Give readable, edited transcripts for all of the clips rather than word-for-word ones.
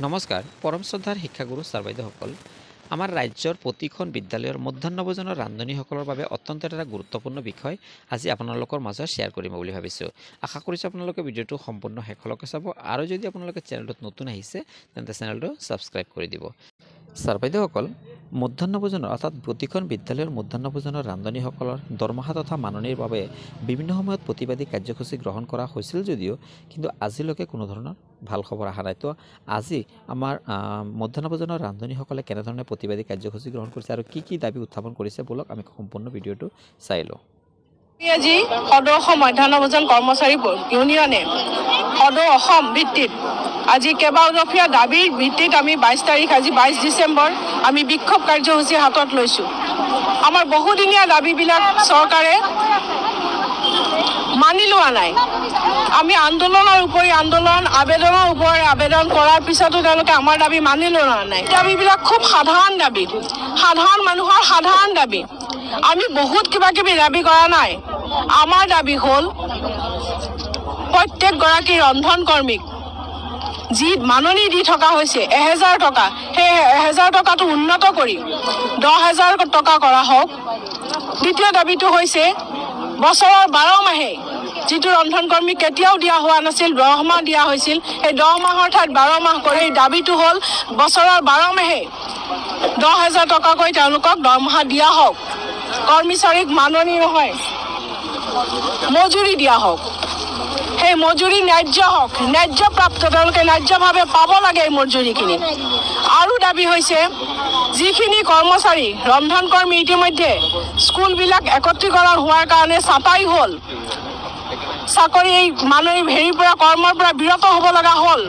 নমস্কাৰ পৰম শ্ৰদ্ধাৰ শিক্ষাগুৰু ছাৰ বাইদেউসকল আমাৰ ৰাজ্যৰ প্ৰতিখন বিদ্যালয়ৰ মধ্যাহ্ন ভোজনৰ ৰান্ধনীসকলৰ বাবে অত্যন্ত এটা গুৰুত্বপূৰ্ণ বিষয় আজি আপোনালোকৰ মাজত শ্বেয়াৰ কৰিম বুলি ভাবিছোঁ। আশা কৰিছোঁ আপোনালোকে ভিডিঅ'টো সম্পূৰ্ণ শেষলৈকে চাব আৰু যদি আপোনালোকে চেনেলটোত নতুন আহিছে তেন্তে চেনেলটো ছাবস্ক্ৰাইব কৰি দিব। ছাৰ বাইদেউসকল মধ্যাহ্ন ভোজনৰ অৰ্থাৎ প্ৰতিখন বিদ্যালয়ৰ মধ্যাহ্ন ভোজনৰ ৰান্ধনীসকলৰ দৰমহা তথা মাননিৰ বাবে বিভিন্ন সময়ত প্ৰতিবাদী কাৰ্যসূচী গ্ৰহণ কৰা হৈছিল যদিও কিন্তু আজিলৈকে কোনো ধৰণৰ ভাল খবৰ অহা নাই। তো আজি আমাৰ মধ্যাহ্ন ভোজনৰ ৰান্ধনীসকলে কেনেধৰণে প্ৰতিবাদী কাৰ্যসূচী গ্ৰহণ কৰিছে আৰু কি দাবী উত্থাপন কৰিছে বলক আমি সম্পূৰ্ণ ভিডিঅ'টো চাই লওঁ। আজি সদৌ অসম মধ্যাহ্ন ভোজন কৰ্মচাৰী ইউনিয়নে সদৌ অসম ভিত্তিত আজি কেইবাদফীয়া দাবীৰ ভিত্তিত আমি 22 তাৰিখ আজি 22 ডিচেম্বৰ আমি বিক্ষোভ কাৰ্যসূচী হাতত লৈছোঁ। আমাৰ বহুদিনীয়া দাবীবিলাক চৰকাৰে মানি লোৱা নাই। আমি আন্দোলনৰ উপৰি আন্দোলন আবেদনৰ ওপৰত আবেদন কৰাৰ পিছতো তেওঁলোকে আমাৰ দাবী মানি লোৱা নাই। দাবীবিলাক খুব সাধাৰণ দাবী, সাধাৰণ মানুহৰ সাধাৰণ দাবী। আমি বহুত কিবা কিবি দাবী কৰা নাই। আমাৰ দাবী হ'ল প্ৰত্যেকগৰাকী ৰন্ধন কৰ্মীক যি মাননি দি থকা হৈছে 1000 টকা, সেই 1000 টকাটো উন্নত কৰি 10000 টকা কৰা হওক। দ্বিতীয় দাবীটো হৈছে বছৰৰ 12 মাহে যিটো ৰন্ধন কৰ্মী কেতিয়াও দিয়া হোৱা নাছিল, 10 মাহ দিয়া হৈছিল, সেই 10 মাহৰ ঠাইত 12 মাহ কৰি দাবীটো হ'ল বছৰৰ 12 মাহে 10000 টকাকৈ তেওঁলোকক দৰমহা দিয়া হওক। কৰ্মচাৰীক মাননি নহয়, মজুৰি দিয়া হওক। সেই মজুৰি ন্যায্য হওক, ন্যায্য প্ৰাপ্ত, তেওঁলোকে ন্যায্যভাৱে পাব লাগে এই মজুৰিখিনি। আৰু দাবী হৈছে যিখিনি কৰ্মচাৰী ৰন্ধন কৰ্মী ইতিমধ্যে স্কুলবিলাক একত্ৰীকৰণ হোৱাৰ কাৰণে চাটাই হ'ল, চাকৰি এই মাননি হেৰিৰ পৰা কৰ্মৰ পৰা বিৰত হ'ব লগা হ'ল,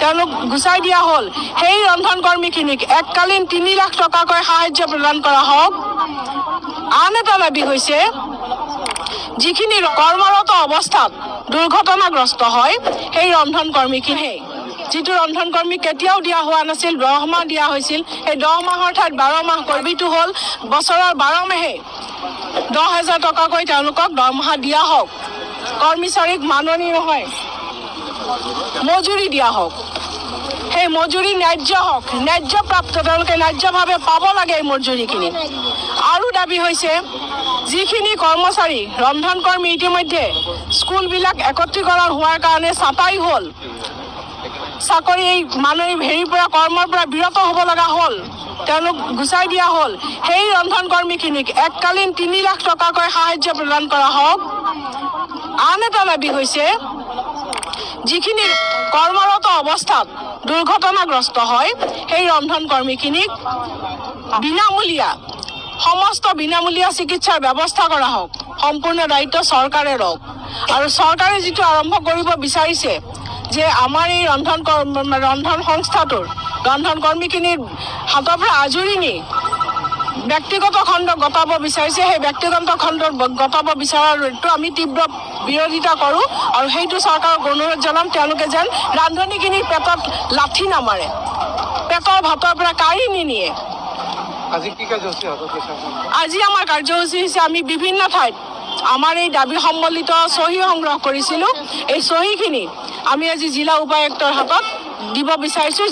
তেওঁলোক গুচাই দিয়া হ'ল। সেই ৰন্ধন কৰ্মীখিনিক এককালীন 3 লাখ টকাকৈ সাহায্য প্ৰদান কৰা হওক। আন এটা দাবী হৈছে যিখিনি কৰ্মৰত অৱস্থাত দুৰ্ঘটনাগ্ৰস্ত হয় সেই ৰন্ধন কৰ্মীখিনি, যিটো ৰন্ধন কৰ্মী কেতিয়াও দিয়া হোৱা নাছিল, 10 মাহ দিয়া হৈছিল, সেই 10 মাহৰ ঠাইত 12 মাহ কৰিবিটো হ'ল বছৰৰ 12 মাহে 10000 টকাকৈ তেওঁলোকক দৰমহা দিয়া হওক। কৰ্মচাৰীক মাননি নহয়, মজুৰি দিয়া হওক। সেই মজুৰি ন্যায্য হওক, ন্যায্য প্ৰাপ্ত, তেওঁলোকে ন্যায্যভাৱে পাব লাগে এই মজুৰিখিনি। আৰু দাবী হৈছে যিখিনি কৰ্মচাৰী ৰন্ধন কৰ্মী ইতিমধ্যে স্কুলবিলাক একত্ৰীকৰণ হোৱাৰ কাৰণে চাটাই হ'ল, চাকৰি এই মাননি হেৰিৰ পৰা কৰ্মৰ পৰা বিৰত হ'ব লগা হ'ল, তেওঁলোক গুচাই দিয়া হ'ল। সেই ৰন্ধন কৰ্মীখিনিক এককালীন 3 লাখ টকাকৈ সাহায্য প্ৰদান কৰা হওক। আন এটা দাবী হৈছে যিখিনি কৰ্মৰত অৱস্থাত দুৰ্ঘটনাগ্ৰস্ত হয় সেই ৰন্ধন কৰ্মীখিনিক বিনামূলীয়া, সমস্ত বিনামূলীয়া চিকিৎসাৰ ব্যৱস্থা কৰা হওক। সম্পূৰ্ণ দায়িত্ব চৰকাৰে লওক। আৰু চৰকাৰে যিটো আৰম্ভ কৰিব বিচাৰিছে যে আমাৰ এই ৰন্ধন সংস্থাটোৰ ৰন্ধন কৰ্মীখিনিৰ হাতৰ পৰা আজৰি নি ব্যক্তিগত খণ্ডক গতাব বিচাৰিছে, সেই ব্যক্তিগত খণ্ডক গতাব বিচৰাটো আমি তীব্ৰ বিৰোধিতা কৰোঁ। আৰু সেইটো চৰকাৰক অনুৰোধ জনাম তেওঁলোকে যেন ৰান্ধনীখিনিৰ পেটত লাঠি নামাৰে, পেটৰ ভাতৰ পৰা কাঢ়ি নিনিয়ে। আজি আমাৰ কাৰ্যসূচী হৈছে আমি বিভিন্ন ঠাইত আমাৰ এই দাবী সম্বলিত চহী সংগ্ৰহ কৰিছিলোঁ। এই চহীখিনি আমি আজি জিলা উপায়ুক্তৰ হাতত দিব বিচাৰিছোঁ।